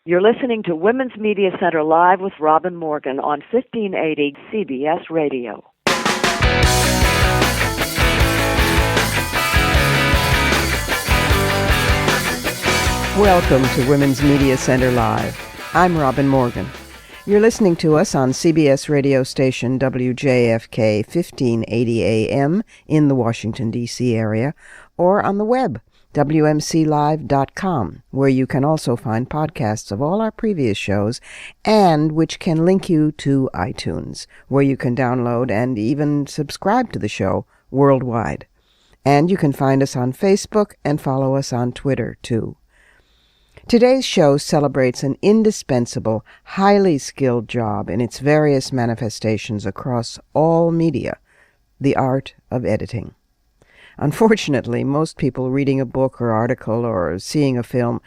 You're listening to Women's Media Center Live with Robin Morgan on 1580 CBS Radio. Welcome to Women's Media Center Live. I'm Robin Morgan. You're listening to us on CBS radio station WJFK 1580 AM in the Washington, D.C. area, or on the web, WMClive.com, where you can also find podcasts of all our previous shows and which can link you to iTunes, where you can download and even subscribe to the show worldwide. And you can find us on Facebook and follow us on Twitter, too. Today's show celebrates an indispensable, highly skilled job in its various manifestations across all media, the art of editing. Unfortunately, most people reading a book or article or seeing a film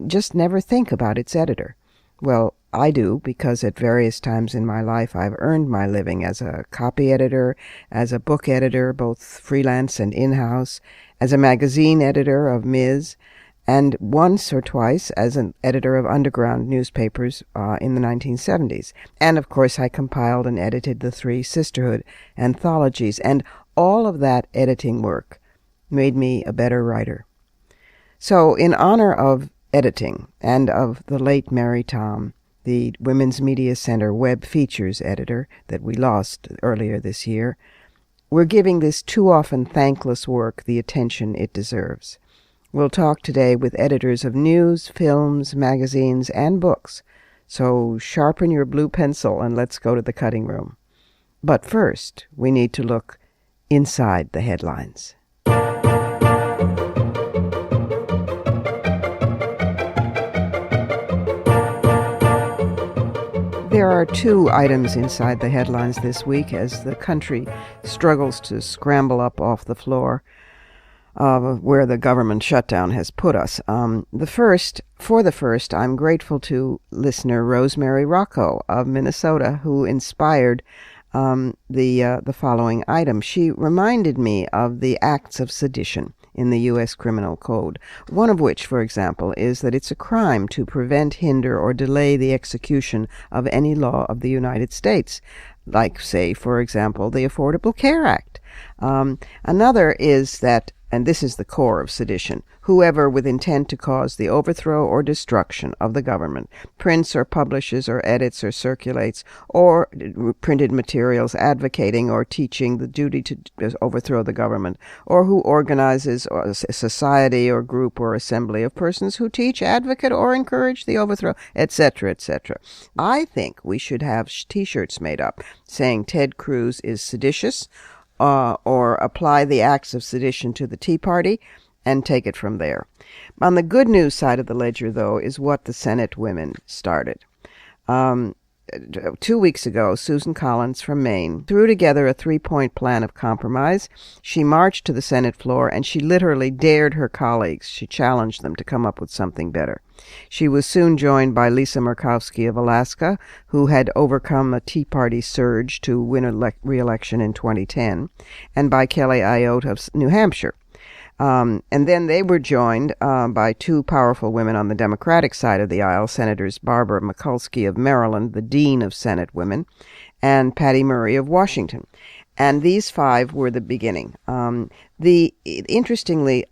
just never think about its editor. Well, I do, because at various times in my life I've earned my living as a copy editor, as a book editor, both freelance and in-house, as a magazine editor of Ms., and once or twice as an editor of underground newspapers in the 1970s. And of course I compiled and edited the 3 Sisterhood anthologies, and all of that editing work made me a better writer. So in honor of editing and of the late Mary Tom, the Women's Media Center web features editor that we lost earlier this year, we're giving this too often thankless work the attention it deserves. We'll talk today with editors of news, films, magazines, and books. So sharpen your blue pencil and let's go to the cutting room. But first, we need to look inside the headlines. There are 2 items inside the headlines this week as the country struggles to scramble up off the floor where the government shutdown has put us. For the first, I'm grateful to listener Rosemary Ahern of Minnesota, who inspired the following item. She reminded me of the Acts of Sedition in the U.S. Criminal Code, one of which, for example, is that it's a crime to prevent, hinder, or delay the execution of any law of the United States, like, say, for example, the Affordable Care Act. Another is that, and this is the core of sedition, whoever with intent to cause the overthrow or destruction of the government prints or publishes or edits or circulates or printed materials advocating or teaching the duty to overthrow the government, or who organizes a society or group or assembly of persons who teach, advocate, or encourage the overthrow, etc., etc. I think we should have T-shirts made up saying Ted Cruz is seditious, or apply the Acts of Sedition to the Tea Party, and take it from there. On the good news side of the ledger, though, is what the Senate women started. 2 weeks ago, Susan Collins from Maine threw together a 3-point plan of compromise. She marched to the Senate floor, and she literally dared her colleagues. She challenged them to come up with something better. She was soon joined by Lisa Murkowski of Alaska, who had overcome a Tea Party surge to win a re-election in 2010, and by Kelly Ayotte of New Hampshire. And then they were joined by 2 powerful women on the Democratic side of the aisle, Senators Barbara Mikulski of Maryland, the Dean of Senate Women, and Patty Murray of Washington. And these 5 were the beginning. Interestingly,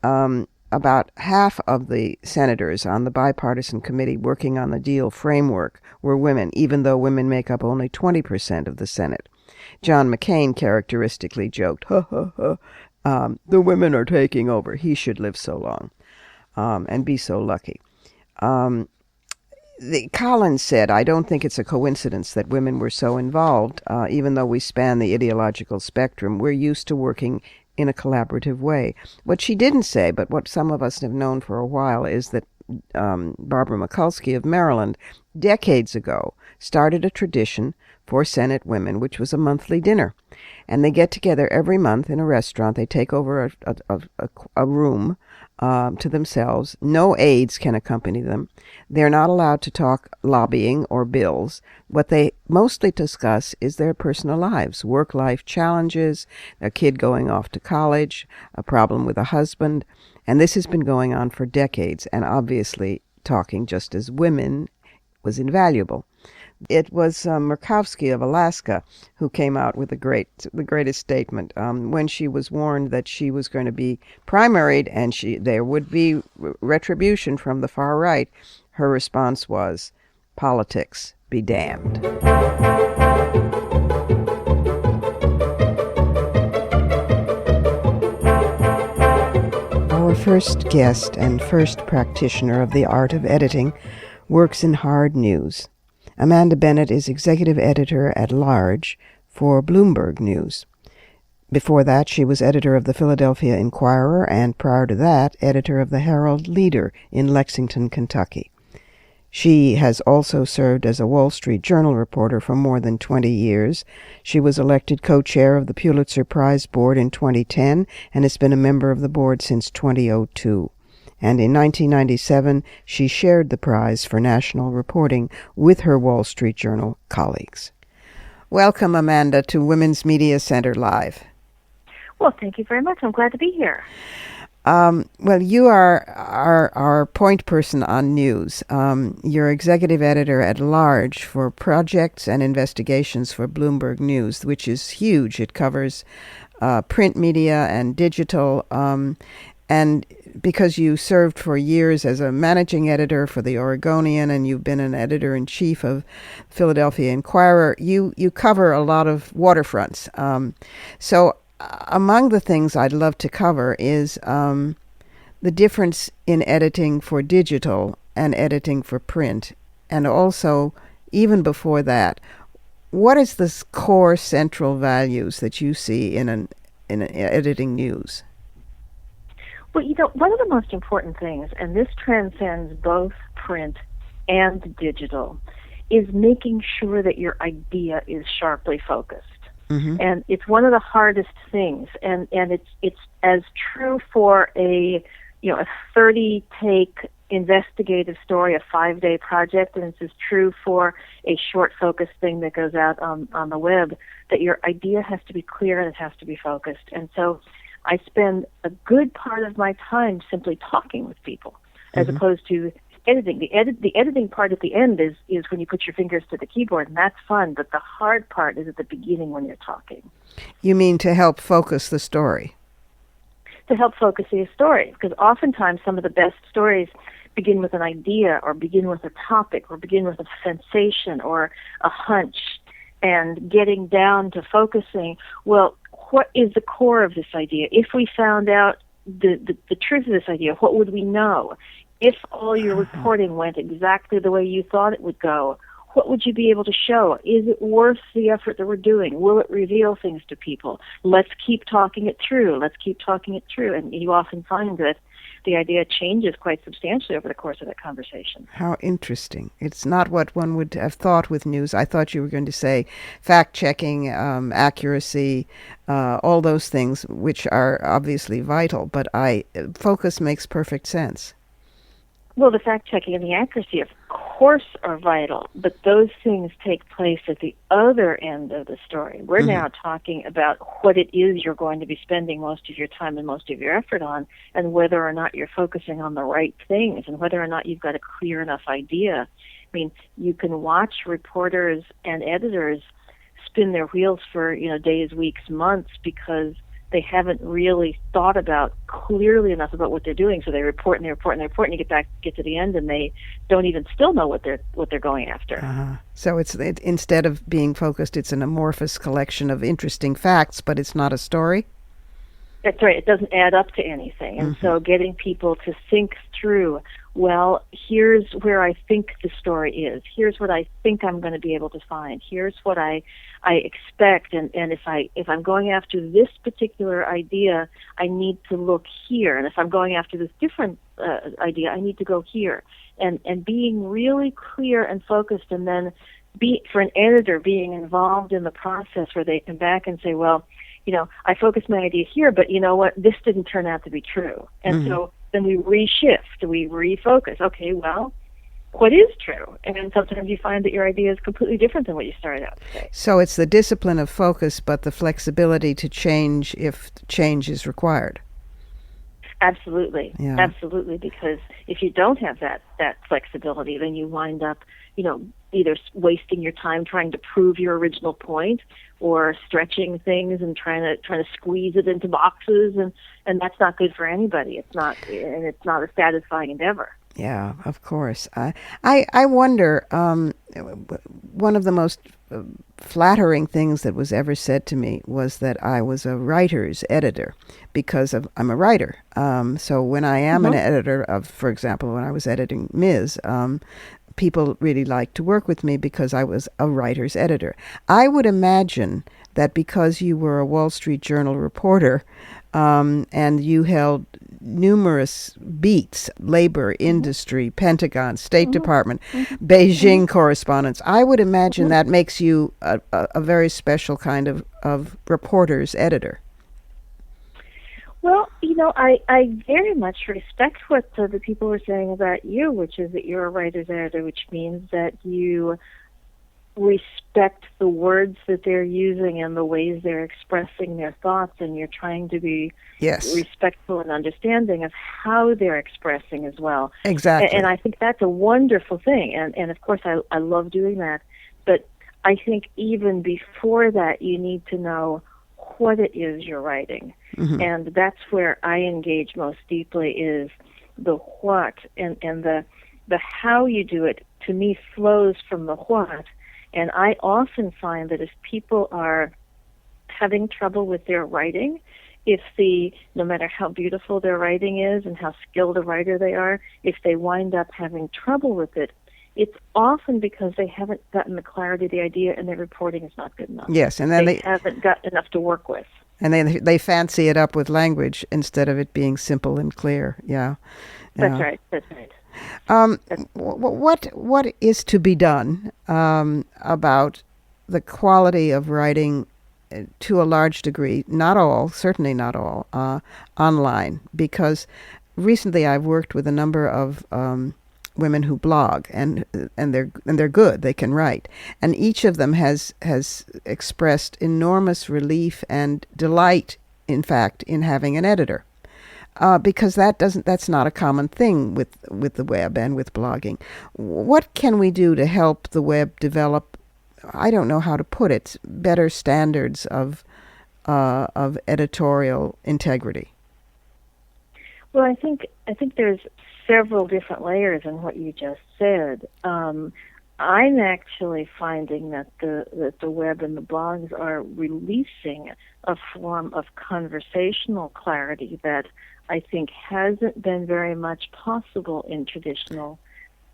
about half of the senators on the bipartisan committee working on the deal framework were women, even though women make up only 20% of the Senate. John McCain characteristically joked, "Ha ha ha. The women are taking over. He should live so long and be so lucky." Collins said, "I don't think it's a coincidence that women were so involved, even though we span the ideological spectrum. We're used to working in a collaborative way." What she didn't say, but what some of us have known for a while, is that Barbara Mikulski of Maryland, decades ago, started a tradition for Senate women, which was a monthly dinner. And they get together every month in a restaurant. They take over a room to themselves. No aides can accompany them. They're not allowed to talk lobbying or bills. What they mostly discuss is their personal lives, work-life challenges, a kid going off to college, a problem with a husband. And this has been going on for decades, and obviously talking just as women was invaluable. It was Murkowski of Alaska who came out with the greatest statement when she was warned that she was going to be primaried and there would be retribution from the far right. Her response was, "Politics be damned." Our first guest and first practitioner of the art of editing works in hard news. Amanda Bennett is executive editor-at-large for Bloomberg News. Before that, she was editor of the Philadelphia Inquirer, and prior to that, editor of the Herald-Leader in Lexington, Kentucky. She has also served as a Wall Street Journal reporter for more than 20 years. She was elected co-chair of the Pulitzer Prize Board in 2010 and has been a member of the board since 2002. And in 1997, she shared the prize for national reporting with her Wall Street Journal colleagues. Welcome, Amanda, to Women's Media Center Live. Well, thank you very much. I'm glad to be here. Well, you are our point person on news. You're executive editor-at-large for projects and investigations for Bloomberg News, which is huge. It covers print media and digital, and because you served for years as a managing editor for the Oregonian and you've been an editor-in-chief of Philadelphia Inquirer, you cover a lot of waterfronts. So among the things I'd love to cover is the difference in editing for digital and editing for print. And also, even before that, what is the core central values that you see in editing news? Well, one of the most important things, and this transcends both print and digital, is making sure that your idea is sharply focused. Mm-hmm. And it's one of the hardest things, and it's as true for a 30-take investigative story, a 5-day project, and it's as true for a short focused thing that goes out on the web, that your idea has to be clear and it has to be focused. And so I spend a good part of my time simply talking with people, as opposed to editing. The editing part at the end is when you put your fingers to the keyboard, and that's fun. But the hard part is at the beginning when you're talking. You mean to help focus the story? To help focus the story, because oftentimes some of the best stories begin with an idea, or begin with a topic, or begin with a sensation or a hunch, and getting down to focusing. Well, what is the core of this idea? If we found out the truth of this idea, what would we know? If all your reporting went exactly the way you thought it would go, what would you be able to show? Is it worth the effort that we're doing? Will it reveal things to people? Let's keep talking it through. And you often find that the idea changes quite substantially over the course of that conversation. How interesting. It's not what one would have thought with news. I thought you were going to say fact-checking, accuracy, all those things, which are obviously vital, but focus makes perfect sense. Well, the fact-checking and the accuracy, of course, are vital, but those things take place at the other end of the story. We're now talking about what it is you're going to be spending most of your time and most of your effort on, and whether or not you're focusing on the right things, and whether or not you've got a clear enough idea. I mean, you can watch reporters and editors spin their wheels for, days, weeks, months, because they haven't really thought about clearly enough about what they're doing. So they report and they report and they report, and you get to the end, and they don't even still know what they're going after. So it's instead of being focused, it's an amorphous collection of interesting facts, but it's not a story. That's right. It doesn't add up to anything. And so getting people to think through, well, here's where I think the story is. Here's what I think I'm going to be able to find. Here's what I expect. And if I'm going after this particular idea, I need to look here. And if I'm going after this different idea, I need to go here. And being really clear and focused, and then for an editor being involved in the process where they come back and say, well, I focused my idea here, but you know what? This didn't turn out to be true. And so then we reshift, we refocus. Okay, well, what is true? And then sometimes you find that your idea is completely different than what you started out to say. So it's the discipline of focus, but the flexibility to change if change is required. Absolutely. Yeah. Absolutely, because if you don't have that flexibility, then you wind up, either wasting your time trying to prove your original point, or stretching things and trying to squeeze it into boxes, and that's not good for anybody. It's not a satisfying endeavor. Yeah, of course. I wonder, one of the most flattering things that was ever said to me was that I was a writer's editor, because I'm a writer. So when I am an editor of, for example, when I was editing Ms., people really liked to work with me because I was a writer's editor. I would imagine that because you were a Wall Street Journal reporter, and you held numerous beats, labor, industry, Pentagon, State Department, Beijing correspondence, I would imagine that makes you a very special kind of reporter's editor. Well, I very much respect what the people were saying about you, which is that you're a writer's editor, which means that you respect the words that they're using and the ways they're expressing their thoughts, and you're trying to be respectful and understanding of how they're expressing as well. Exactly. And I think that's a wonderful thing, and of course I love doing that, but I think even before that you need to know what it is you're writing. And that's where I engage most deeply, is the what, and the how you do it, to me, flows from the what. And I often find that if people are having trouble with their writing, no matter how beautiful their writing is and how skilled a writer they are, if they wind up having trouble with it, it's often because they haven't gotten the clarity of the idea and their reporting is not good enough. Yes, and then they haven't got enough to work with. And they fancy it up with language instead of it being simple and clear. Yeah. That's right. That's right. What is to be done about the quality of writing, to a large degree, not all, certainly not all, online? Because recently I've worked with a number of women who blog, and they're good. They can write, and each of them has expressed enormous relief and delight, in fact, in having an editor. Because that's not a common thing with the web and with blogging. What can we do to help the web develop, I don't know how to put it, better standards of editorial integrity? Well, I think there's several different layers in what you just said. I'm actually finding that the web and the blogs are releasing a form of conversational clarity that I think hasn't been very much possible in traditional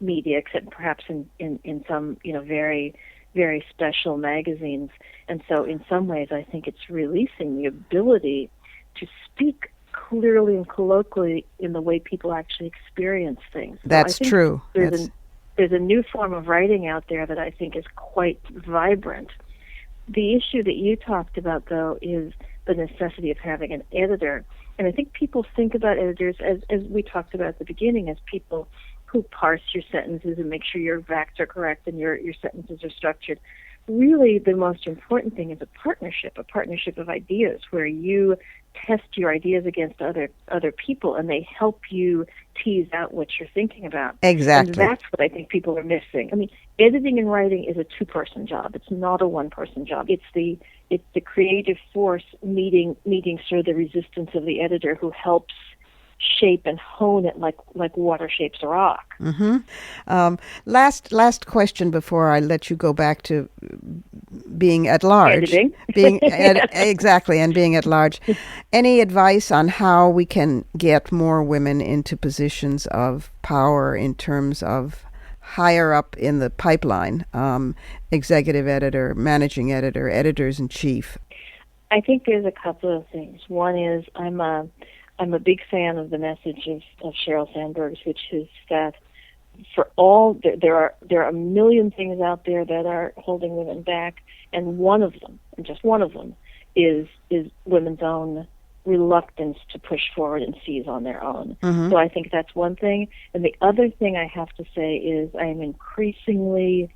media, except perhaps in some very, very special magazines. And so in some ways I think it's releasing the ability to speak clearly and colloquially in the way people actually experience things. So That's true. There's a new form of writing out there that I think is quite vibrant. The issue that you talked about, though, is the necessity of having an editor. And I think people think about editors, as we talked about at the beginning, as people who parse your sentences and make sure your facts are correct and your sentences are structured. Really, the most important thing is a partnership of ideas, where you test your ideas against other people, and they help you tease out what you're thinking about. Exactly. And that's what I think people are missing. I mean, editing and writing is a two-person job. It's not a one-person job. It's the creative force meeting sort of the resistance of the editor, who helps shape and hone it like water shapes a rock. Last question before I let you go back to being at large. Editing. Exactly, and being at large. Any advice on how we can get more women into positions of power in terms of higher up in the pipeline, executive editor, managing editor, editors-in-chief? I think there's a couple of things. One is I'm a big fan of the message of Sheryl Sandberg's, which is that for all there are a million things out there that are holding women back, and one of them, and just one of them, is women's own reluctance to push forward and seize on their own. So I think that's one thing. And the other thing I have to say is I am increasingly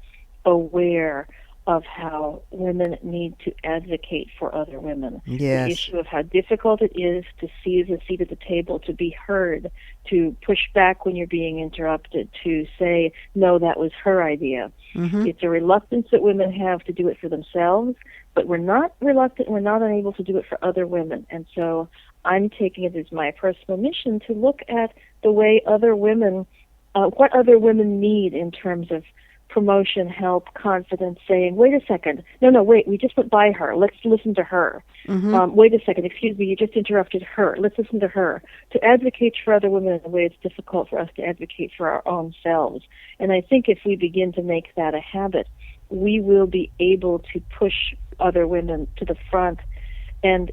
aware of how women need to advocate for other women. Yes. The issue of how difficult it is to seize a seat at the table, to be heard, to push back when you're being interrupted, to say, no, that was her idea. Mm-hmm. It's a reluctance that women have to do it for themselves, but we're not reluctant, we're not unable to do it for other women. And so I'm taking it as my personal mission to look at the way other women, what other women need in terms of promotion, help, confidence, saying, wait a second, no, wait, we just went by her, let's listen to her. Mm-hmm. Wait a second, excuse me, you just interrupted her, let's listen to her. To advocate for other women in a way it's difficult for us to advocate for our own selves. And I think if we begin to make that a habit, we will be able to push other women to the front and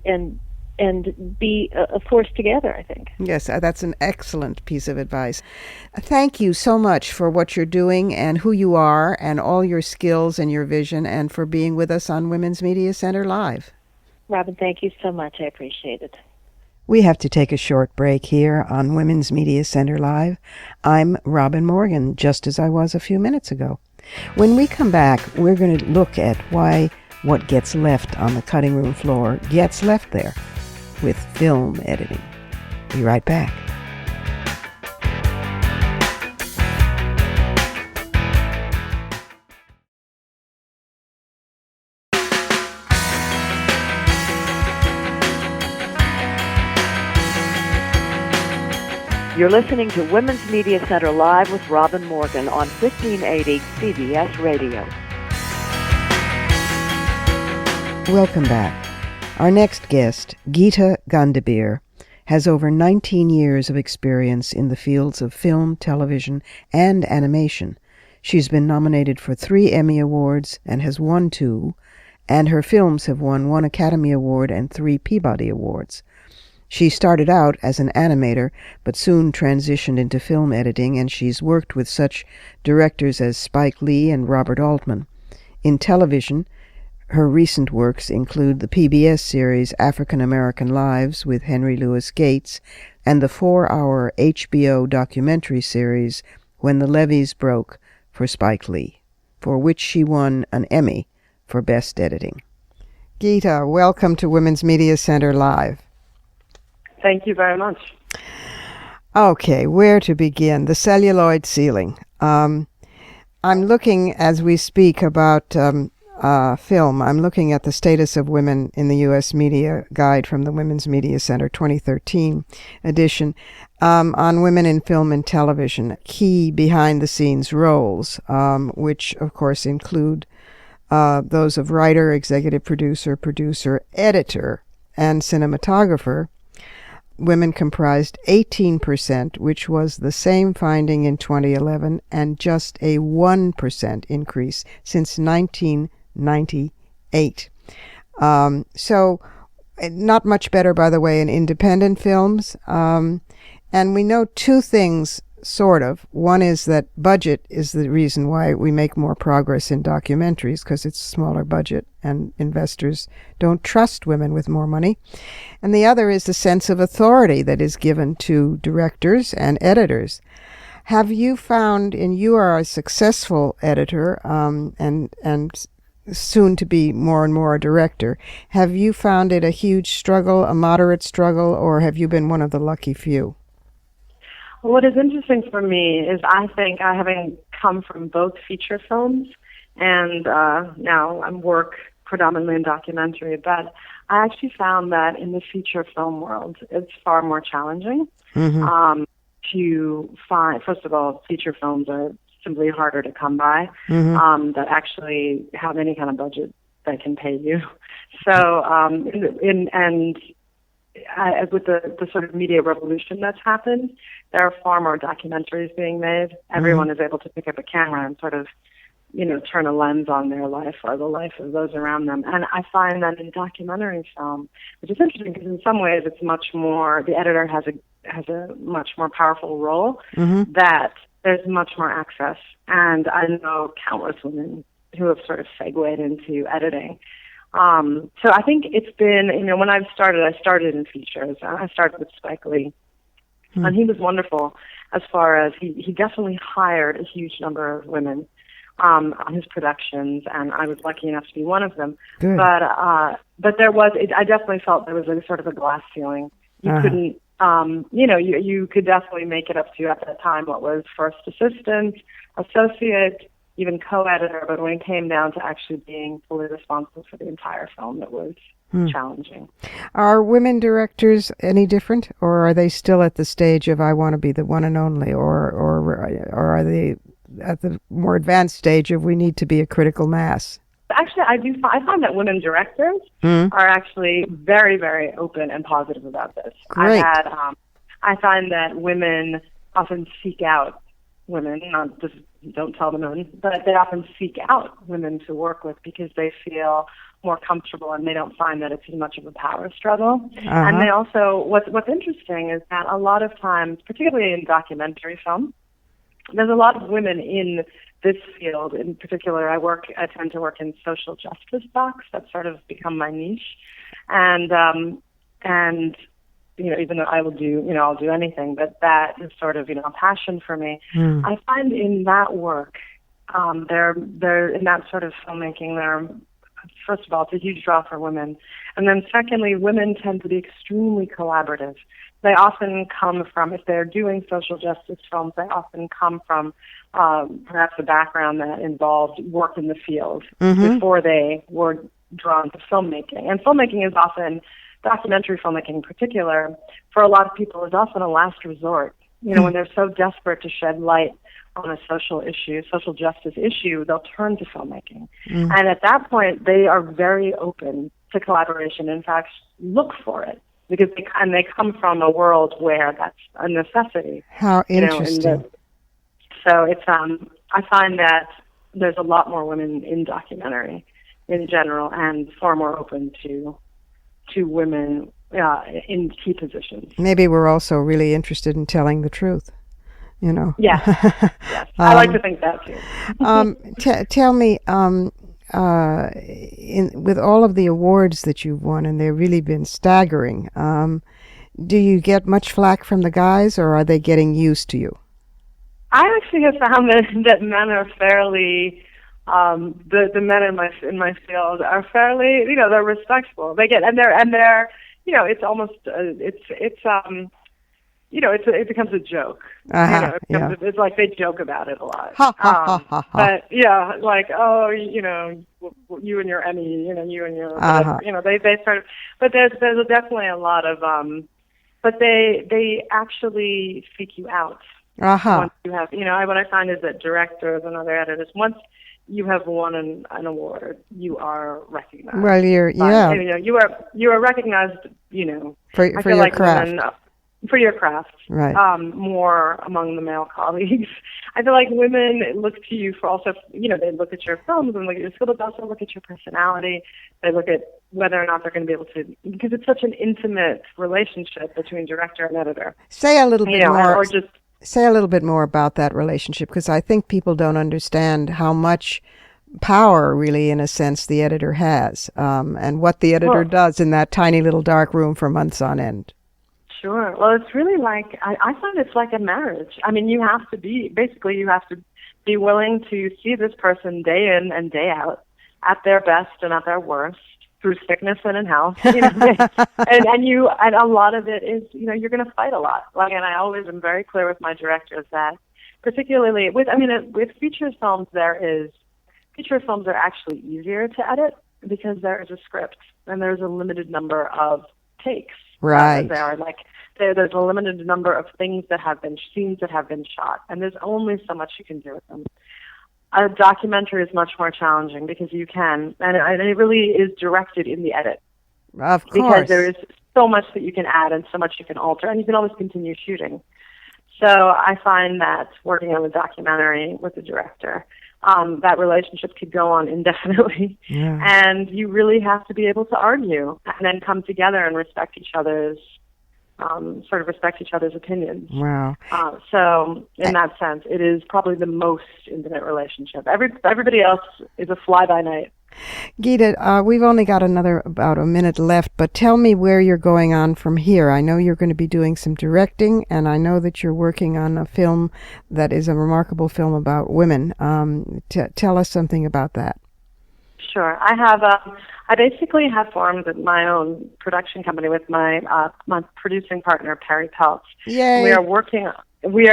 be a force together, I think. Yes, that's an excellent piece of advice. Thank you so much for what you're doing and who you are and all your skills and your vision, and for being with us on Women's Media Center Live. Robin, thank you so much. I appreciate it. We have to take a short break here on Women's Media Center Live. I'm Robin Morgan, just as I was a few minutes ago. When we come back, we're going to look at why what gets left on the cutting room floor gets left there with film editing. Be right back. You're listening to Women's Media Center Live with Robin Morgan on 1580 CBS Radio. Welcome back. Our next guest, Geeta Gandbhir, has over 19 years of experience in the fields of film, television, and animation. She's been nominated for 3 Emmy Awards and has won 2, and her films have won 1 Academy Award and 3 Peabody Awards. She started out as an animator, but soon transitioned into film editing, and she's worked with such directors as Spike Lee and Robert Altman. In television, her recent works include the PBS series African American Lives with Henry Louis Gates and the 4-hour HBO documentary series When the Levees Broke for Spike Lee, for which she won an Emmy for Best Editing. Geeta, welcome to Women's Media Center Live. Thank you very much. Okay, where to begin? The celluloid ceiling. I'm looking, as we speak, about film. I'm looking at the status of women in the U.S. Media Guide from the Women's Media Center 2013 edition on women in film and television, key behind-the-scenes roles, which, of course, include those of writer, executive producer, editor, and cinematographer. Women comprised 18%, which was the same finding in 2011 and just a 1% increase since 1998. So not much better, by the way, in independent films. And we know 2 things, sort of. One is that budget is the reason why we make more progress in documentaries, because it's a smaller budget and investors don't trust women with more money. And the other is the sense of authority that is given to directors and editors. Have you found, and you are a successful editor and soon to be more and more a director, have you found it a huge struggle, a moderate struggle, or have you been one of the lucky few? What is interesting for me is I think I having come from both feature films and now I work predominantly in documentary, but I actually found that in the feature film world, it's far more challenging to find. First of all, feature films are simply harder to come by that actually have any kind of budget that can pay you. So, with the sort of media revolution that's happened, there are far more documentaries being made. Everyone is able to pick up a camera and sort of, turn a lens on their life or the life of those around them. And I find that in documentary film, which is interesting because in some ways it's much more, the editor has a much more powerful role, that there's much more access. And I know countless women who have sort of segued into editing. So I think it's been, when I started in features. I started with Spike Lee. And he was wonderful as far as he definitely hired a huge number of women on his productions, and I was lucky enough to be one of them. Good. But there was, I definitely felt there was a sort of a glass ceiling. You couldn't, you could definitely make it up to, at that time, what was first assistant, associate, even co-editor, but when it came down to actually being fully responsible for the entire film, it was challenging. Are women directors any different, or are they still at the stage of I want to be the one and only, or are they at the more advanced stage of we need to be a critical mass? Actually, I find that women directors are actually very, very open and positive about this. Great. I find that women often seek out women, not just don't tell the men, but they often seek out women to work with because they feel more comfortable and they don't find that it's as much of a power struggle. And they also, what's interesting is that a lot of times, particularly in documentary film, there's a lot of women in this field. In particular, I tend to work in social justice docs. That's sort of become my niche. And even though I'll do anything, but that is sort of, a passion for me. I find in that work, they're in that sort of filmmaking, first of all, it's a huge draw for women. And then secondly, women tend to be extremely collaborative. They often come from, if they're doing social justice films, they often come from perhaps a background that involved work in the field before they were drawn to filmmaking. And filmmaking is often, documentary filmmaking in particular, for a lot of people is often a last resort. When they're so desperate to shed light on a social justice issue, they'll turn to filmmaking. And at that point, they are very open to collaboration. In fact, look for it because they come from a world where that's a necessity. How interesting. So it's I find that there's a lot more women in documentary in general, and far more open to women in key positions. Maybe we're also really interested in telling the truth. Yes. Yes. I like to think that too. Tell me, with all of the awards that you've won, and they've really been staggering, do you get much flack from the guys, or are they getting used to you? I actually have found that men are fairly, the men in my field are fairly, they're respectful. They get, and they're, it's almost, it becomes a joke. It's like they joke about it a lot. But like, oh, you and your Emmy, you and your, they sort of, but there's definitely a lot of, but they actually seek you out. Once you have, what I find is that directors and other editors, once you have won an award, you are recognized. Well, you are recognized, for your like craft. Women, for your craft, right? More among the male colleagues. I feel like women look to you for also, they look at your films and look at your skill, but they also look at your personality. They look at whether or not they're going to be able to, because it's such an intimate relationship between director and editor. Say a little bit more. Or just say a little bit more about that relationship, because I think people don't understand how much power, really, in a sense, the editor has, and what the editor does in that tiny little dark room for months on end. Sure. Well, it's really like, I find it's like a marriage. I mean, you have to be willing to see this person day in and day out, at their best and at their worst, through sickness and in health, and a lot of it is, you're going to fight a lot. Like, and I always am very clear with my directors that, particularly with feature films, feature films are actually easier to edit because there is a script and there's a limited number of takes. Right. There's a limited number of scenes that have been shot, and there's only so much you can do with them. A documentary is much more challenging because you can, and it really is directed in the edit. Of course. Because there is so much that you can add and so much you can alter, and you can always continue shooting. So I find that working on a documentary with a director, that relationship could go on indefinitely. Yeah. And you really have to be able to argue and then come together and respect each other's opinions. Wow. So in that sense, it is probably the most intimate relationship. Everybody else is a fly-by-night. Geeta, we've only got about a minute left, but tell me where you're going on from here. I know you're going to be doing some directing, and I know that you're working on a film that is a remarkable film about women. Tell us something about that. Sure. I basically have formed my own production company with my producing partner, Perry Peltz. Yay! We are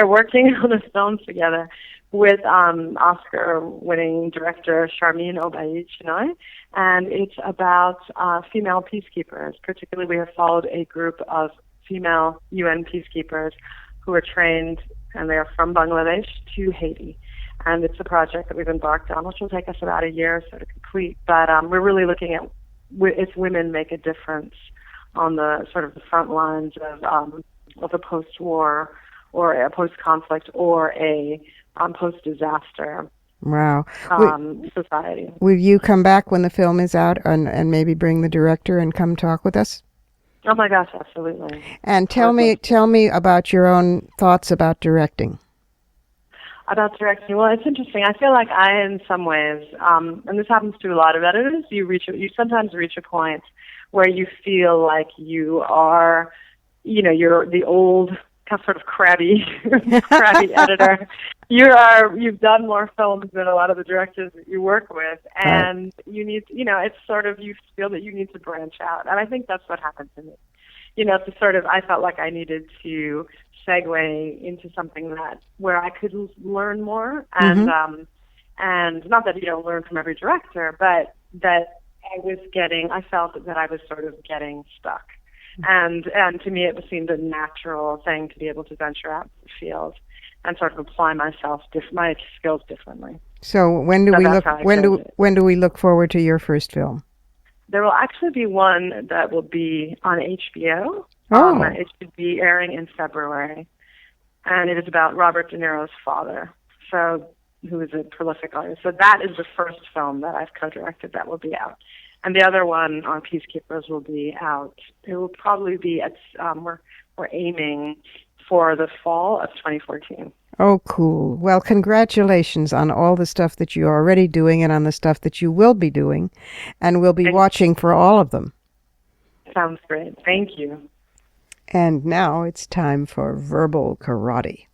working on a film together with Oscar-winning director Sharmeen Obaid-Chinoy, and it's about female peacekeepers. Particularly, we have followed a group of female UN peacekeepers who are trained, and they are from Bangladesh to Haiti. And it's a project that we've embarked on, which will take us about a year or so to complete. But we're really looking at if women make a difference on the sort of the front lines of a post-war or a post-conflict or a post-disaster society. Will you come back when the film is out and maybe bring the director and come talk with us? Oh my gosh, absolutely. And tell me about your own thoughts about directing. About directing, well, it's interesting. I feel like in some ways, and this happens to a lot of editors, you sometimes reach a point where you feel like you are, you're the old sort of crabby editor. You've done more films than a lot of the directors that you work with, and you need, it's sort of, you feel that you need to branch out, and I think that's what happened to me. I felt like I needed to segue into something where I could learn more, and not that you don't learn from every director, but that I felt that I was sort of getting stuck. And to me, it seemed a natural thing to be able to venture out in the field and sort of apply my skills differently. So when do we look forward to your first film? There will actually be one that will be on HBO. It should be airing in February, and it is about Robert De Niro's father, who is a prolific artist. So that is the first film that I've co-directed that will be out. And the other one on Peacekeepers will be out. It will probably be we're aiming for the fall of 2014. Oh, cool. Well, congratulations on all the stuff that you're already doing and on the stuff that you will be doing. And we'll be watching for all of them. Sounds great. Thank you. And now it's time for Verbal Karate.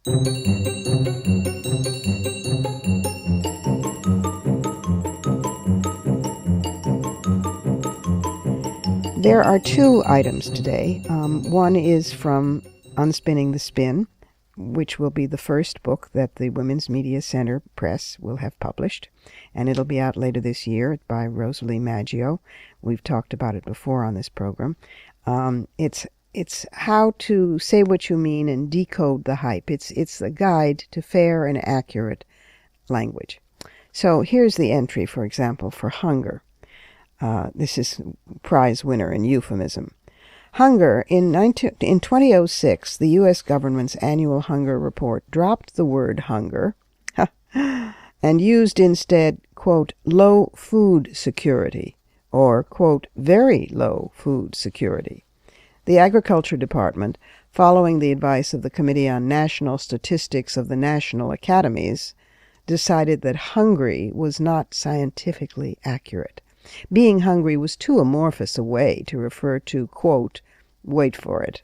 There are two items today. One is from Unspinning the Spin, which will be the first book that the Women's Media Center Press will have published, and it'll be out later this year by Rosalie Maggio. We've talked about it before on this program. It's how to say what you mean and decode the hype. It's a guide to fair and accurate language. So here's the entry, for example, for hunger. This is prize winner in euphemism. Hunger. In 2006, the U.S. government's annual hunger report dropped the word hunger and used instead, quote, low food security or, quote, very low food security. The Agriculture Department, following the advice of the Committee on National Statistics of the National Academies, decided that hungry was not scientifically accurate. Being hungry was too amorphous a way to refer to, quote, wait for it,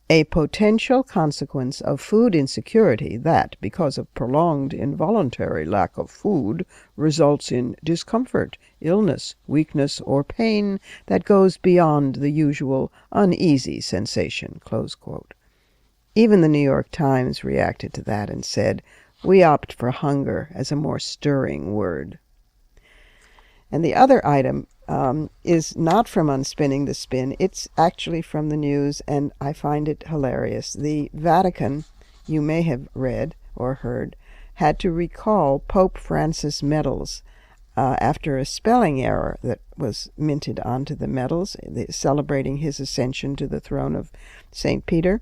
a potential consequence of food insecurity that, because of prolonged involuntary lack of food, results in discomfort, illness, weakness, or pain that goes beyond the usual uneasy sensation, close quote. Even the New York Times reacted to that and said, we opt for hunger as a more stirring word. And the other item is not from Unspinning the Spin. It's actually from the news, and I find it hilarious. The Vatican, you may have read or heard, had to recall Pope Francis medals after a spelling error that was minted onto the medals, celebrating his ascension to the throne of St. Peter.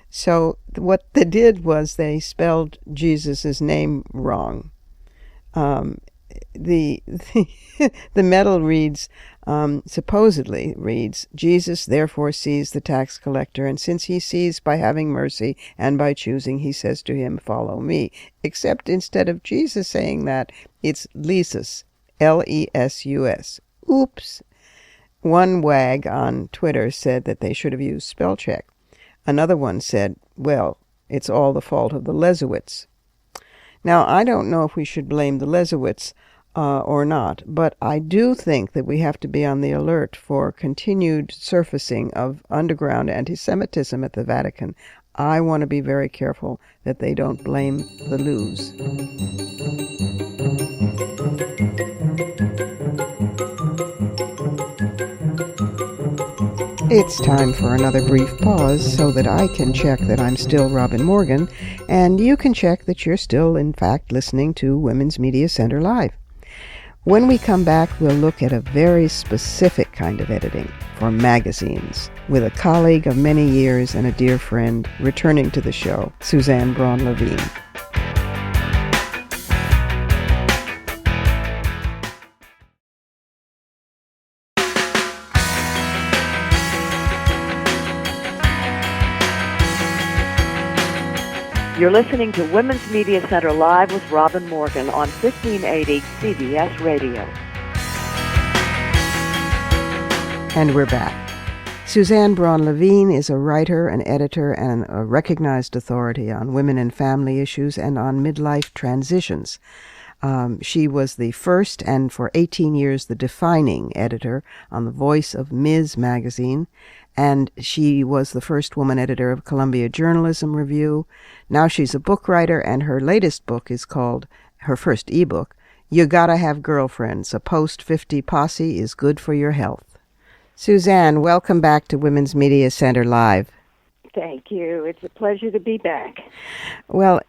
So what they did was they spelled Jesus' name wrong. The medal supposedly reads, Jesus therefore sees the tax collector, and since he sees by having mercy and by choosing, he says to him, follow me. Except instead of Jesus saying that, it's Lysis, Lesus. Oops. One wag on Twitter said that they should have used spell check. Another one said, well, it's all the fault of the Lesowitz. Now, I don't know if we should blame the Lesowitz or not, but I do think that we have to be on the alert for continued surfacing of underground anti-Semitism at the Vatican. I want to be very careful that they don't blame the Luz. It's time for another brief pause so that I can check that I'm still Robin Morgan, and you can check that you're still, in fact, listening to Women's Media Center Live. When we come back, we'll look at a very specific kind of editing for magazines with a colleague of many years and a dear friend returning to the show, Suzanne Braun Levine. You're listening to Women's Media Center Live with Robin Morgan on 1580 CBS Radio. And we're back. Suzanne Braun Levine is a writer, an editor, and a recognized authority on women and family issues and on midlife transitions. She was the first and for 18 years the defining editor on the Voice of Ms. magazine, and she was the first woman editor of Columbia Journalism Review. Now she's a book writer, and her latest book is called, her first ebook, You Gotta Have Girlfriends, A Post-50 Posse is Good for Your Health. Suzanne, welcome back to Women's Media Center Live. Thank you. It's a pleasure to be back. Well,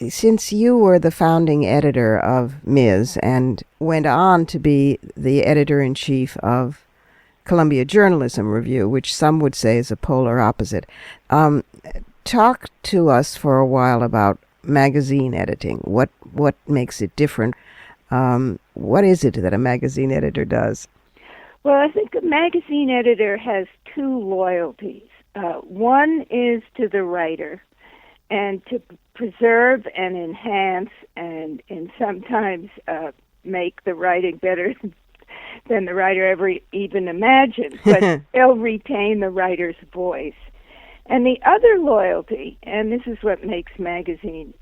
since you were the founding editor of Ms. and went on to be the editor-in-chief of Columbia Journalism Review, which some would say is a polar opposite, talk to us for a while about magazine editing. What makes it different? What is it that a magazine editor does? Well, I think a magazine editor has two loyalties. One is to the writer, and to preserve and enhance and sometimes make the writing better than the writer ever even imagined, but they'll retain the writer's voice. And the other loyalty, and this is what makes magazine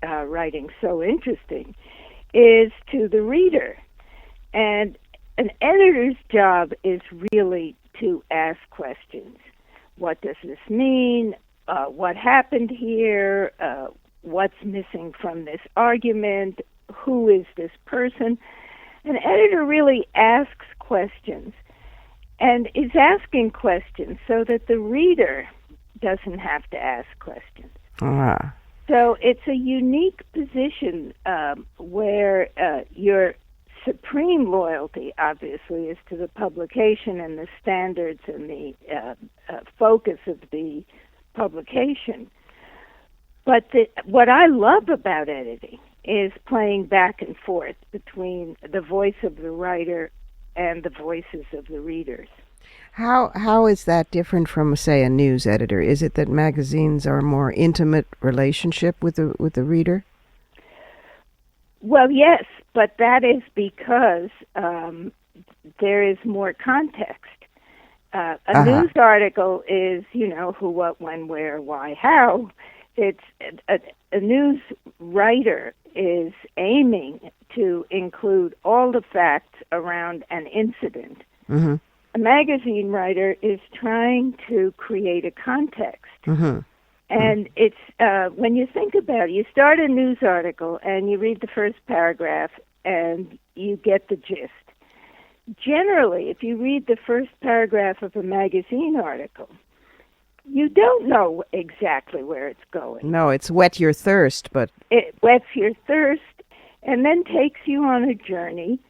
writing so interesting, is to the reader. And an editor's job is really to ask questions. What does this mean? What happened here? What's missing from this argument? Who is this person? An editor really asks questions and is asking questions so that the reader doesn't have to ask questions. Ah. So it's a unique position where your supreme loyalty, obviously, is to the publication and the standards and the focus of the publication. But what I love about editing is playing back and forth between the voice of the writer and the voices of the readers. How is that different from, say, a news editor? Is it that magazines are a more intimate relationship with the reader? Well, yes, but that is because there is more context. A news article is, who, what, when, where, why, how. It's a news writer is aiming to include all the facts around an incident. Mm-hmm. A magazine writer is trying to create a context. Mm-hmm. And it's, when you think about it, you start a news article and you read the first paragraph and you get the gist. Generally, if you read the first paragraph of a magazine article, you don't know exactly where it's going. No, it's whet your thirst, but... It whets your thirst and then takes you on a journey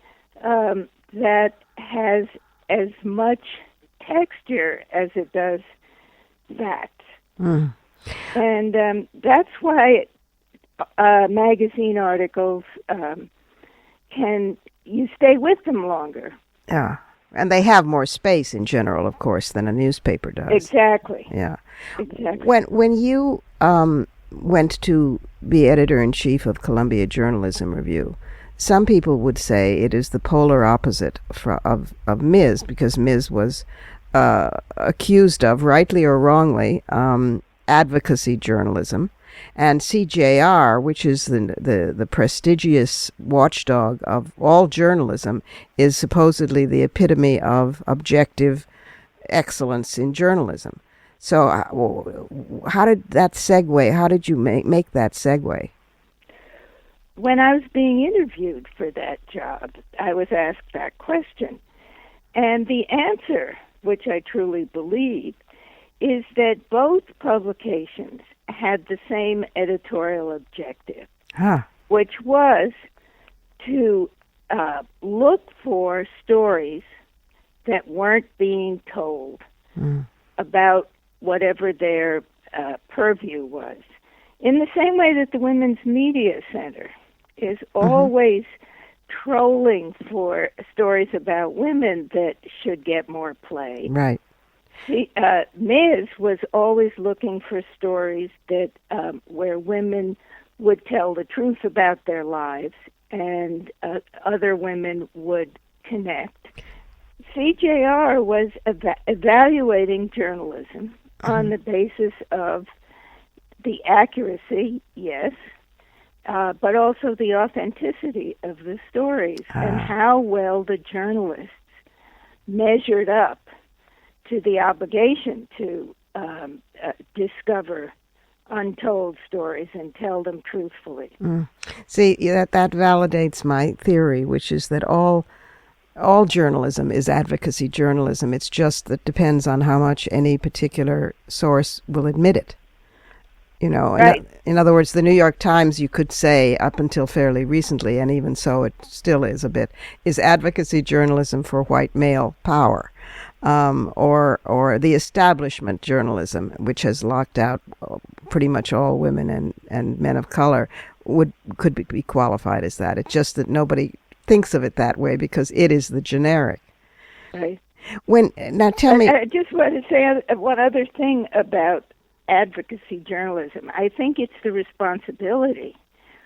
that has as much texture as it does facts. Mm. And that's why magazine articles you stay with them longer. Yeah. And they have more space in general, of course, than a newspaper does. Exactly. Yeah. Exactly. When you went to be editor-in-chief of Columbia Journalism Review, some people would say it is the polar opposite of Ms., because Ms. was accused of, rightly or wrongly, advocacy journalism, and CJR, which is the prestigious watchdog of all journalism, is supposedly the epitome of objective excellence in journalism. So how did that segue? How did you make that segue? When I was being interviewed for that job, I was asked that question. And the answer, which I truly believe, is that both publications had the same editorial objective, which was to look for stories that weren't being told about whatever their purview was. In the same way that the Women's Media Center is always trolling for stories about women that should get more play. Right. Ms. was always looking for stories that where women would tell the truth about their lives and other women would connect. CJR was evaluating journalism on the basis of the accuracy, yes, but also the authenticity of the stories and how well the journalists measured up to the obligation to discover untold stories and tell them truthfully. See, that validates my theory, which is that all journalism is advocacy journalism. It's just that depends on how much any particular source will admit it. You know, right. In other words, the New York Times, you could say, up until fairly recently, and even so it still is a bit, is advocacy journalism for white male power, or the establishment journalism, which has locked out pretty much all women and men of color, could be qualified as that. It's just that nobody thinks of it that way because it is the generic. Right. Now tell me. I just want to say one other thing about advocacy journalism. I think it's the responsibility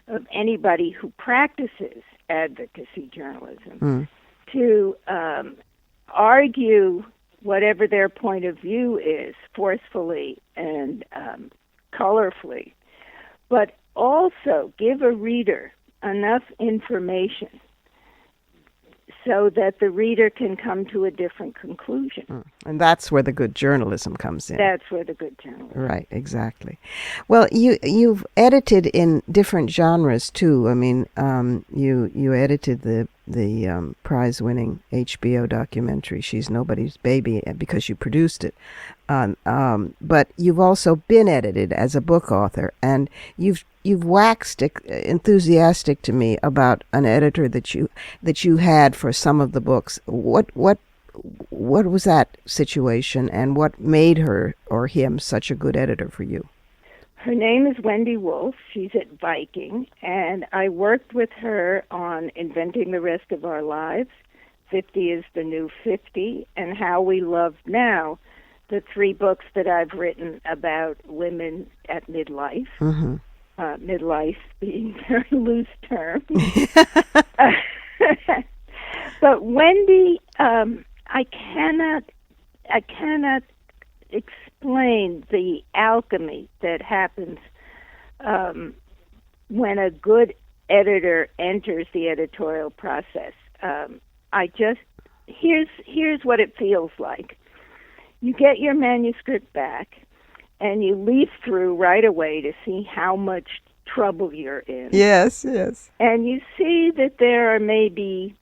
of anybody who practices advocacy journalism to argue whatever their point of view is forcefully and colorfully, but also give a reader enough information so that the reader can come to a different conclusion. And that's where the good journalism comes in. That's where the good journalism. Right, exactly. Well, you've edited in different genres too. I mean, you edited the prize-winning HBO documentary "She's Nobody's Baby" because you produced it. But you've also been edited as a book author, and you've waxed enthusiastic to me about an editor that you had for some of the books. What was that situation, and what made her or him such a good editor for you? Her name is Wendy Wolf. She's at Viking, and I worked with her on Inventing the Rest of Our Lives, 50 is the New 50, and How We Love Now, the 3 books that I've written about women at midlife. Midlife being a very loose term. But Wendy, I cannot explain the alchemy that happens when a good editor enters the editorial process. Here's what it feels like. You get your manuscript back, and you leaf through right away to see how much trouble you're in. Yes, yes. And you see that there are maybe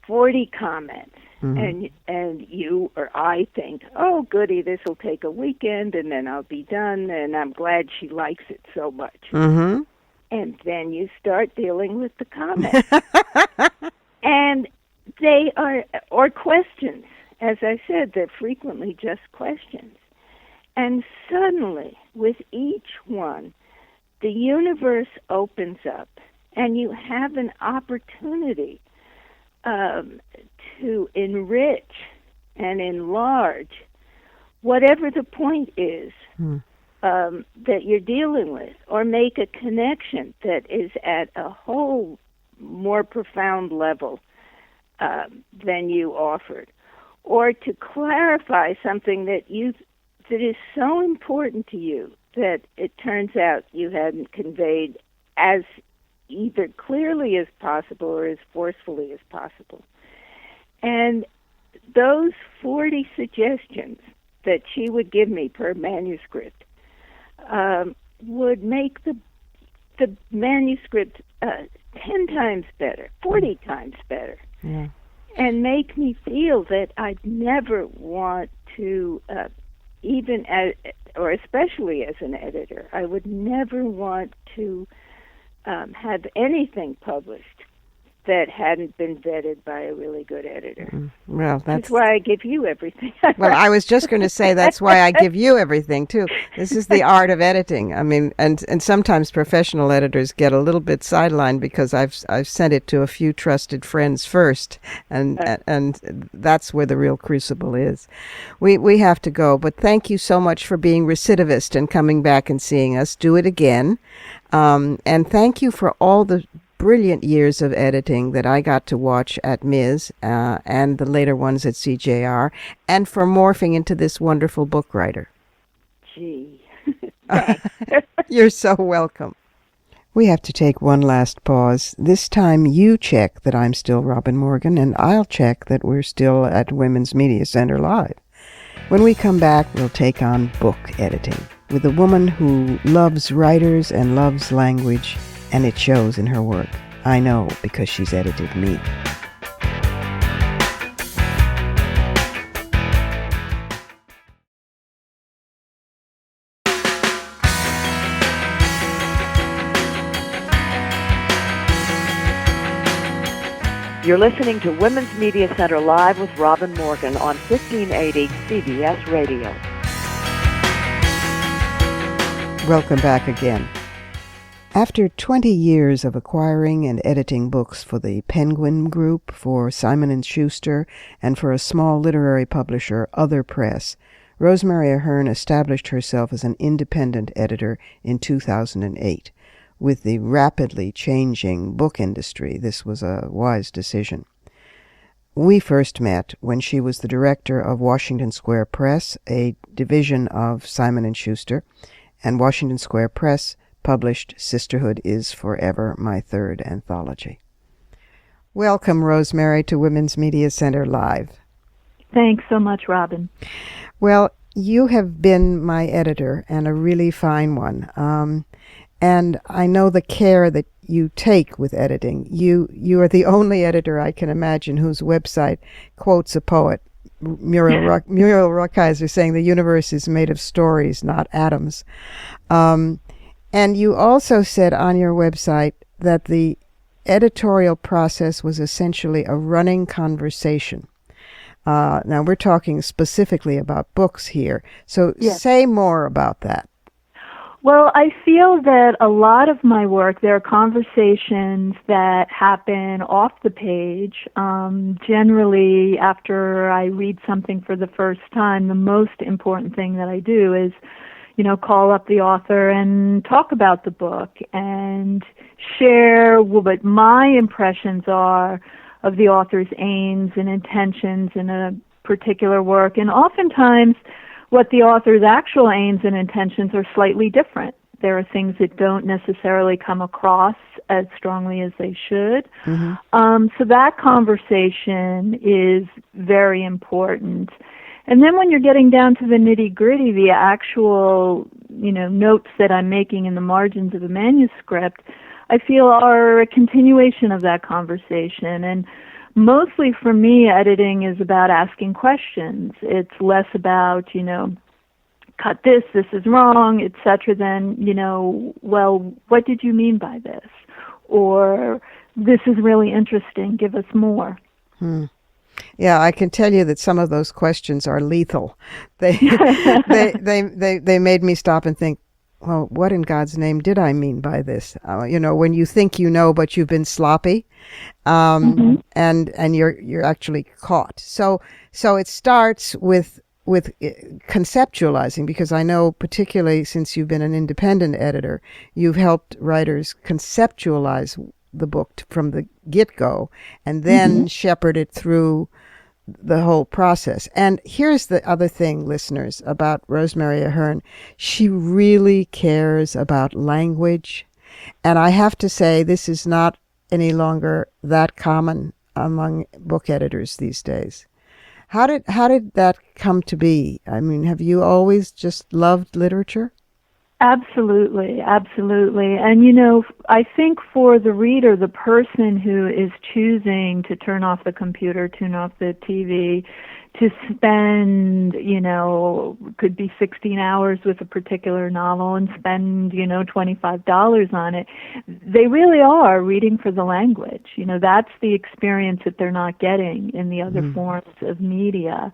40 comments, and you or I think, oh, goody, this will take a weekend, and then I'll be done, and I'm glad she likes it so much. And then you start dealing with the comments. And they are, or questions. As I said, they're frequently just questions. And suddenly, with each one, the universe opens up, and you have an opportunity to enrich and enlarge whatever the point is that you're dealing with, or make a connection that is at a whole more profound level than you offered, or to clarify something that is so important to you that it turns out you hadn't conveyed as either clearly as possible or as forcefully as possible. And those 40 suggestions that she would give me per manuscript would make the manuscript 10 times better, 40 times better, and make me feel that I'd never want to, even as, or especially as an editor, I would never want to have anything published that hadn't been vetted by a really good editor. Well, that's why I give you everything. Well, I was just going to say that's why I give you everything too. This is the art of editing. I mean, and sometimes professional editors get a little bit sidelined because I've sent it to a few trusted friends first, and that's where the real crucible is. We have to go, but thank you so much for being recidivist and coming back and seeing us. Do it again, and thank you for all the brilliant years of editing that I got to watch at Ms. And the later ones at CJR, and for morphing into this wonderful book writer. Gee. You're so welcome. We have to take one last pause. This time you check that I'm still Robin Morgan, and I'll check that we're still at Women's Media Center Live. When we come back, we'll take on book editing with a woman who loves writers and loves language, and it shows in her work. I know, because she's edited me. You're listening to Women's Media Center Live with Robin Morgan on 1580 CBS Radio. Welcome back again. After 20 years of acquiring and editing books for the Penguin Group, for Simon & Schuster, and for a small literary publisher, Other Press, Rosemary Ahern established herself as an independent editor in 2008. With the rapidly changing book industry, this was a wise decision. We first met when she was the director of Washington Square Press, a division of Simon & Schuster, and Washington Square Press published Sisterhood is Forever, my third anthology. Welcome, Rosemary, to Women's Media Center Live. Thanks so much, Robin. Well, you have been my editor, and a really fine one. And I know the care that you take with editing. You are the only editor I can imagine whose website quotes a poet, Muriel Rukeyser, saying the universe is made of stories, not atoms. And you also said on your website that the editorial process was essentially a running conversation. Now, we're talking specifically about books here. So Yes. Say more about that. Well, I feel that a lot of my work, there are conversations that happen off the page. Generally, after I read something for the first time, the most important thing that I do is, call up the author and talk about the book and share what my impressions are of the author's aims and intentions in a particular work. And oftentimes, what the author's actual aims and intentions are slightly different. There are things that don't necessarily come across as strongly as they should. Mm-hmm. So that conversation is very important. And then when you're getting down to the nitty-gritty, the actual, notes that I'm making in the margins of a manuscript, I feel are a continuation of that conversation. And mostly for me, editing is about asking questions. It's less about, cut this is wrong, etc., than, well, what did you mean by this? Or this is really interesting, give us more. Yeah, I can tell you that some of those questions are lethal. They made me stop and think, well, what in God's name did I mean by this? When you think you know, but you've been sloppy, mm-hmm. and you're actually caught. So it starts with conceptualizing, because I know, particularly since you've been an independent editor, you've helped writers conceptualize the book from the get-go and then shepherd it through the whole process. And here's the other thing, listeners, about Rosemary Ahern. She really cares about language. And I have to say, this is not any longer that common among book editors these days. How did that come to be? I mean, have you always just loved literature? Absolutely, absolutely. And, I think for the reader, the person who is choosing to turn off the computer, turn off the TV, to spend, could be 16 hours with a particular novel and spend, $25 on it, they really are reading for the language. That's the experience that they're not getting in the other forms of media.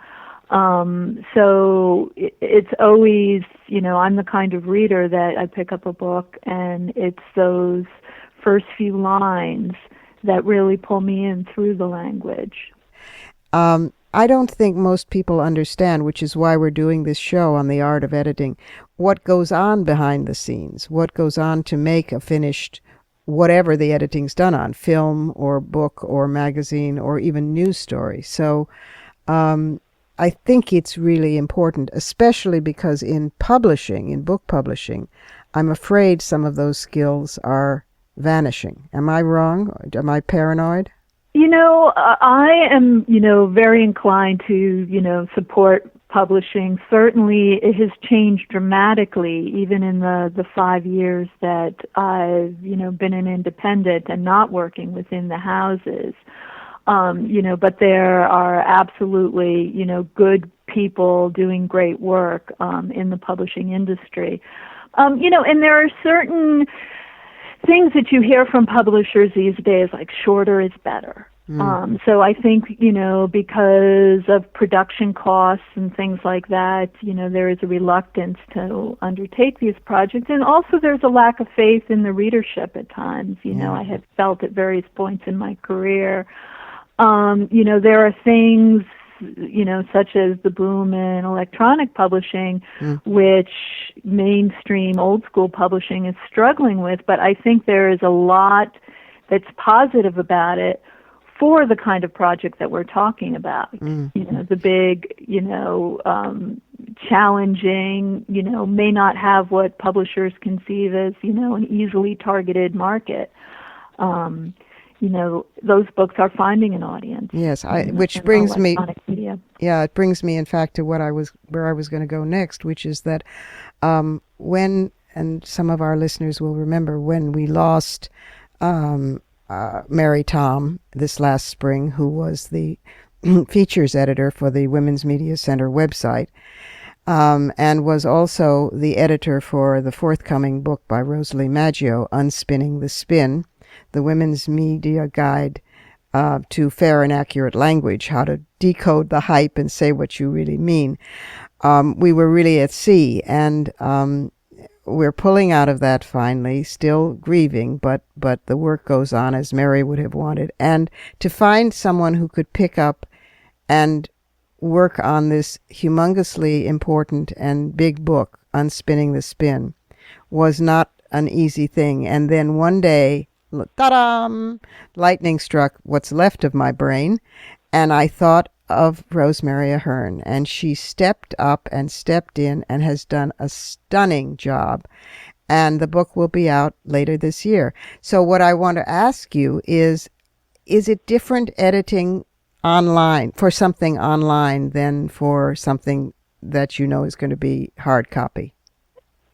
So it's always, I'm the kind of reader that I pick up a book and it's those first few lines that really pull me in through the language. I don't think most people understand, which is why we're doing this show on the art of editing, what goes on behind the scenes, what goes on to make a finished, whatever the editing's done on, film or book or magazine or even news story. So I think it's really important, especially because in publishing, in book publishing, I'm afraid some of those skills are vanishing. Am I wrong? Am I paranoid? I am, very inclined to, support publishing. Certainly it has changed dramatically, even in the 5 years that I've, been an independent and not working within the houses. But there are absolutely, good people doing great work in the publishing industry. And there are certain things that you hear from publishers these days, like shorter is better. So I think, because of production costs and things like that, there is a reluctance to undertake these projects. And also there's a lack of faith in the readership at times. I have felt at various points in my career. There are things, such as the boom in electronic publishing, which mainstream old school publishing is struggling with. But I think there is a lot that's positive about it for the kind of project that we're talking about. The big, challenging, may not have what publishers conceive as, an easily targeted market. Those books are finding an audience. Yes, which brings me. Yeah, it brings me, in fact, to where I was going to go next, which is that when, and some of our listeners will remember, when we lost Mary Tom this last spring, who was the features editor for the Women's Media Center website, and was also the editor for the forthcoming book by Rosalie Maggio, Unspinning the Spin, the Women's Media Guide to Fair and Accurate Language, how to decode the hype and say what you really mean. We were really at sea, and we're pulling out of that finally, still grieving, but the work goes on as Mary would have wanted. And to find someone who could pick up and work on this humongously important and big book, Unspinning the Spin, was not an easy thing. And then one day, ta-da! Lightning struck what's left of my brain, and I thought of Rosemary Ahern, and she stepped up and stepped in and has done a stunning job. And the book will be out later this year. So what I want to ask you is it different editing online, for something online, than for something that is going to be hard copy?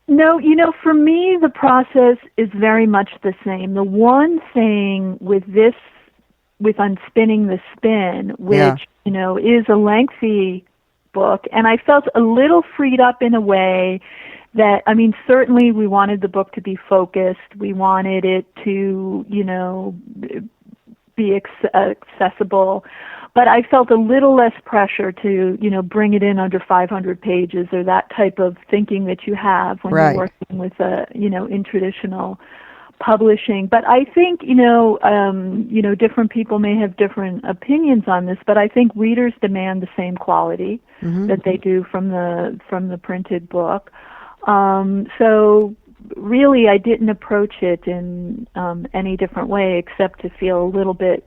No, for me, the process is very much the same. The one thing with Unspinning the Spin, which, is a lengthy book, and I felt a little freed up in a way that, certainly we wanted the book to be focused. We wanted it to, be accessible. But I felt a little less pressure to, bring it in under 500 pages or that type of thinking that you have when you're working with in traditional publishing. But I think, different people may have different opinions on this, but I think readers demand the same quality that they do from the printed book. So, really I didn't approach it in any different way except to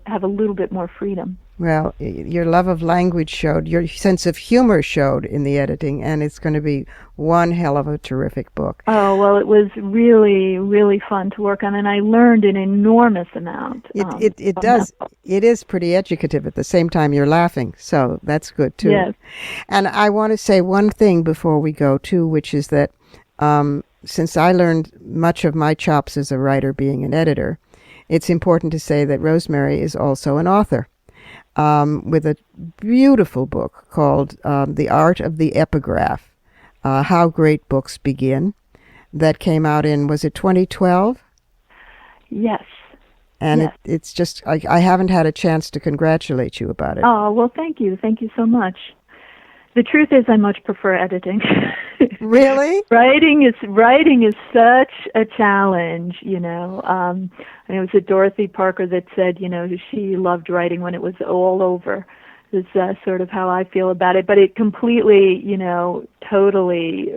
have a little bit more freedom. Well, your love of language showed, your sense of humor showed in the editing, and it's going to be one hell of a terrific book. Oh, well, it was really, really fun to work on, and I learned an enormous amount. It does. It is pretty educative at the same time you're laughing, so that's good, too. Yes. And I want to say one thing before we go, too, which is that since I learned much of my chops as a writer being an editor, it's important to say that Rosemary is also an author. With a beautiful book called The Art of the Epigraph, How Great Books Begin, that came out in, was it 2012? Yes. And yes. It's just, I haven't had a chance to congratulate you about it. Oh, well, thank you. Thank you so much. The truth is I much prefer editing. Really? Writing is such a challenge, And it was Dorothy Parker that said, she loved writing when it was all over. Is sort of how I feel about it. But it completely, totally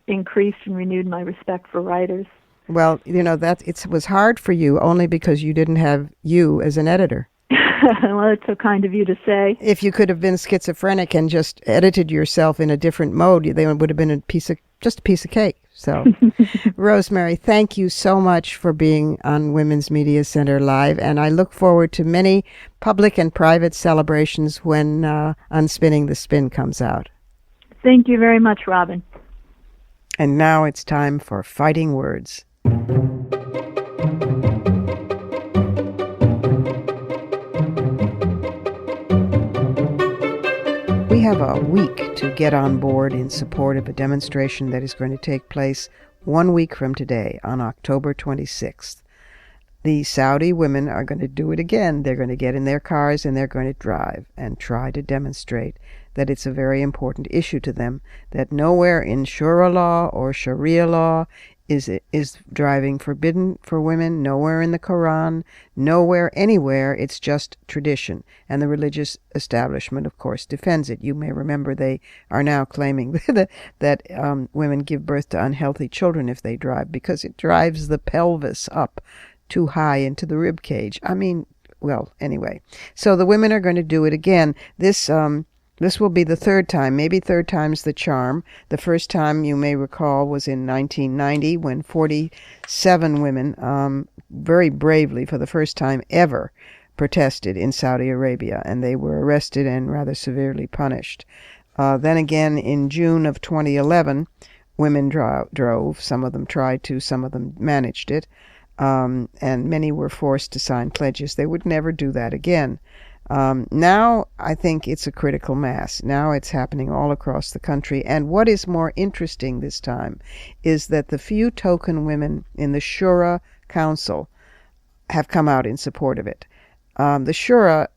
increased and renewed my respect for writers. Well, it was hard for you only because you didn't have you as an editor. Well, it's so kind of you to say. If you could have been schizophrenic and just edited yourself in a different mode, they would have been just a piece of cake. So, Rosemary, thank you so much for being on Women's Media Center Live, and I look forward to many public and private celebrations when Unspinning the Spin comes out. Thank you very much, Robin. And now it's time for Fighting Words. We have a week to get on board in support of a demonstration that is going to take place 1 week from today on October 26th. The Saudi women are going to do it again. They're going to get in their cars and they're going to drive and try to demonstrate that it's a very important issue to them, that nowhere in Shura law or Sharia law is driving forbidden for women, nowhere in the Quran, nowhere, anywhere. It's just tradition. And the religious establishment, of course, defends it. You may remember they are now claiming that women give birth to unhealthy children if they drive because it drives the pelvis up too high into the rib cage. Well, anyway. So the women are going to do it again. This will be the third time, maybe third time's the charm. The first time, you may recall, was in 1990 when 47 women very bravely, for the first time ever, protested in Saudi Arabia, and they were arrested and rather severely punished. Then again, in June of 2011, women drove. Some of them tried to, some of them managed it, and many were forced to sign pledges they would never do that again. Now I think it's a critical mass. Now it's happening all across the country. And what is more interesting this time is that the few token women in the Shura Council have come out in support of it. The Shura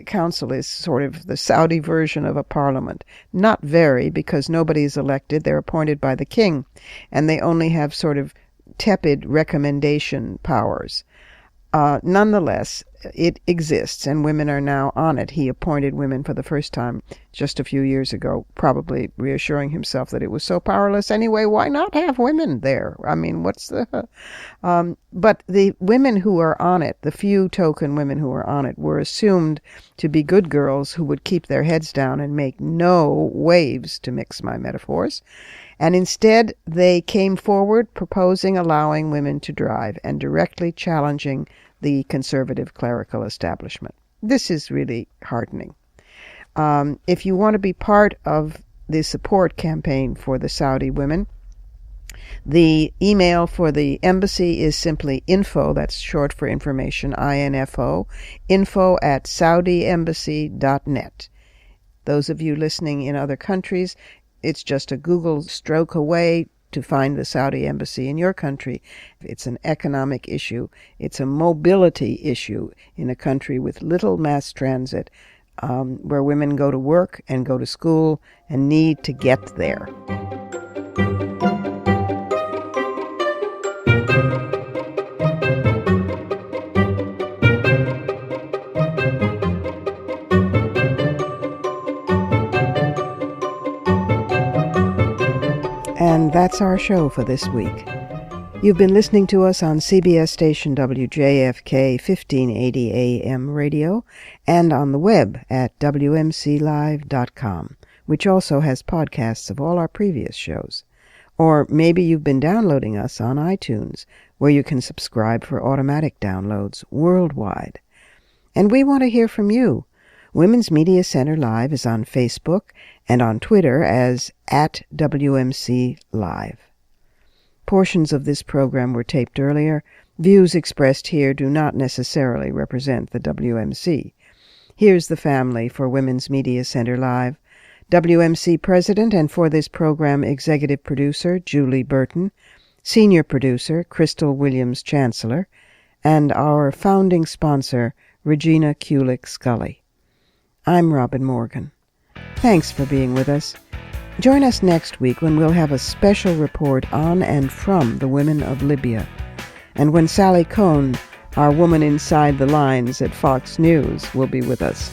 Council is sort of the Saudi version of a parliament. Not very, because nobody is elected. They're appointed by the king, and they only have sort of tepid recommendation powers. Nonetheless, it exists, and women are now on it. He appointed women for the first time just a few years ago, probably reassuring himself that it was so powerless anyway. Why not have women there? What's the... But the women who are on it, the few token women who are on it, were assumed to be good girls who would keep their heads down and make no waves, to mix my metaphors. And instead, they came forward proposing allowing women to drive and directly challenging the conservative clerical establishment. This is really heartening. If you want to be part of the support campaign for the Saudi women, the email for the embassy is simply info, that's short for information, info, info@saudiembassy.net. Those of you listening in other countries, it's just a Google stroke away to find the Saudi embassy in your country. It's an economic issue. It's a mobility issue in a country with little mass transit, where women go to work and go to school and need to get there. And that's our show for this week. You've been listening to us on CBS station WJFK 1580 AM radio and on the web at WMClive.com, which also has podcasts of all our previous shows. Or maybe you've been downloading us on iTunes, where you can subscribe for automatic downloads worldwide. And we want to hear from you. Women's Media Center Live is on Facebook and on Twitter as @WMC Live. Portions of this program were taped earlier. Views expressed here do not necessarily represent the WMC. Here's the family for Women's Media Center Live. WMC President and for this program Executive Producer Julie Burton, Senior Producer Crystal Williams Chancellor, and our founding sponsor Regina Kulik Scully. I'm Robin Morgan. Thanks for being with us. Join us next week when we'll have a special report on and from the women of Libya, and when Sally Cohn, our woman inside the lines at Fox News, will be with us.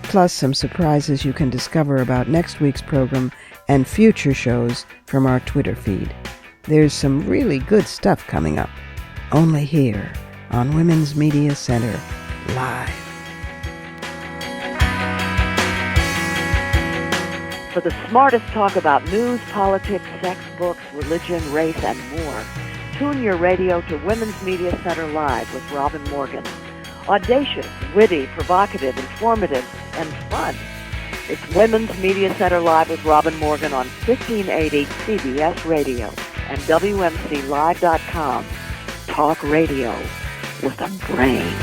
Plus some surprises you can discover about next week's program and future shows from our Twitter feed. There's some really good stuff coming up, only here on Women's Media Center Live. For the smartest talk about news, politics, sex, books, religion, race, and more, tune your radio to Women's Media Center Live with Robin Morgan. Audacious, witty, provocative, informative, and fun. It's Women's Media Center Live with Robin Morgan on 1580 CBS Radio and WMClive.com. Talk radio with a brain.